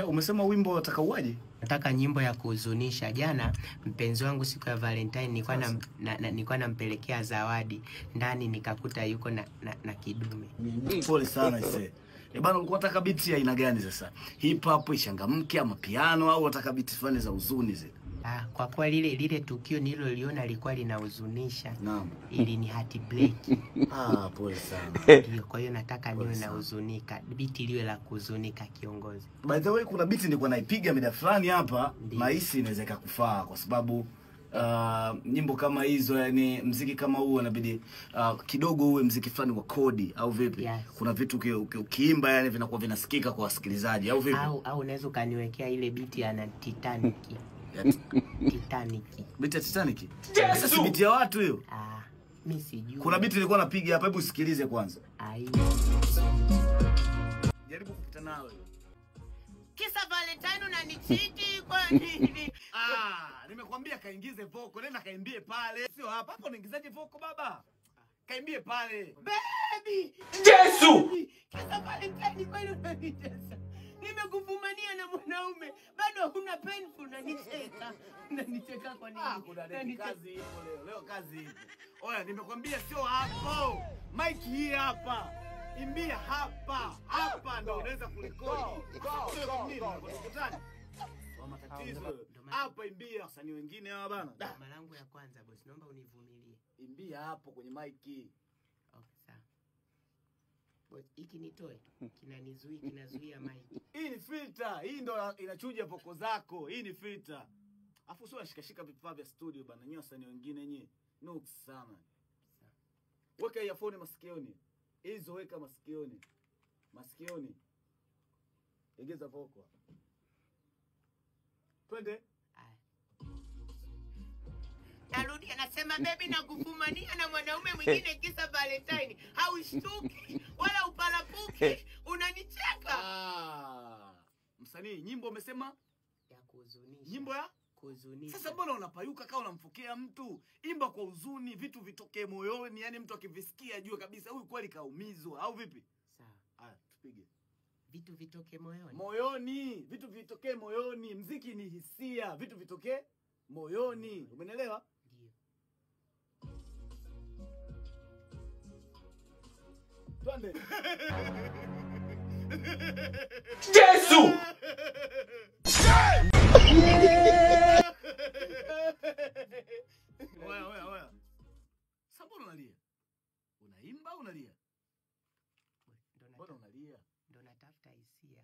Umesema wimbo unataka uaje? Nataka nyimbo ya kuhuzunisha. Jana mpenzi wangu siku ya Valentine nilikuwa nampelekea zawadi. Ndani nikakuta yuko na kidume. Pole sana ise. Bana, ulikuwa unataka beat ya aina gani sasa? Hip hop, ishangamke ama piano, au unataka beat fulani za huzuni zile? Kwa kuwa lile tukio nililoliona lilikuwa linahuzunisha. Naam. Ili ni heartbreak. Pole sana. Ndio, kwa hiyo nataka niwe na huzunika. Beat liwe la kuhuzunika kiongozi. By the way, kuna beat nilikuwa naipiga mida fulani hapa, nahisi inaweza ikakufaa kwa sababu nyimbo kama hizo, yani muziki kama huo inabidi kidogo uwe muziki fulani wa kodi au vipi? Yes. Kuna vitu ukiimba yani vinakuwa vinasikika kwa wasikilizaji au vipi? Au unaweza kaniwekea ile beat ya Titanic. Titanic. Beat ya Titanic? Sasa si beat ya watu hiyo. Mimi sijui. Kuna beat nilikuwa napiga hapa, hebu usikilize kwanza. Jaribu kupita nayo. Kisa Valentine unanichiti kwa nini? Nimekwambia kaingize vocal, nenda kaimbie pale. Sio hapa. Hapo unaingizaje vocal baba? Kaimbie pale. Baby! Yesu! Kisa Valentine kwani unanitesa? Nimekufumania na mwanaume, bado huna painful na nicheka. Unanicheka kwa nini? Kuna kazi ipo leo. Leo kazi ipo. Oya, nimekwambia sio hapo. Mic hii hapa. Imbia hapa. Hapa ndio unaweza kurekodi. Tukutane. Kwa matatizo. Hapa imbia, wasanii wengine hawa bana. Mama langu ya kwanza boss, naomba univumilie. Imbia hapo kwenye mic. Okay, sawa. Boss, hiki nitoe. Kinazuia mic. Hii ni filter. Hii ndo inachuja voko zako. Hii ni filter. Afu sio shikashika vifaa vya studio bana. Nyinyi wasanii wengine nyinyi. Nuks sana. Weka earphone masikioni. Hizo weka masikioni. Masikioni. Egeza voko. Twende. Narudi anasema baby nakufumania na mwanaume mwingine kisa Valentine. Haushtuki wala upalapuki. Unanicheka. Msanii, nyimbo umesema ya kuhuzunisha. Nyimbo ya kuhuzunisha. Sasa mbona unapayuka kama unamfokea mtu? Imba kwa huzuni, vitu vitokee moyoni, yani mtu akivisikia ajue kabisa huyu kweli kaumizwa au vipi? Sawa. Haya, tupige. Vitu vitoke moyoni. Moyoni, vitu vitokee moyoni. Muziki ni hisia, vitu vitokee moyoni. Umeelewa? Ndio. Twende. Yesu! Oya. Sasa unalia? Unaimba au unalia? Mbona unalia? Ndo natafuta hisia.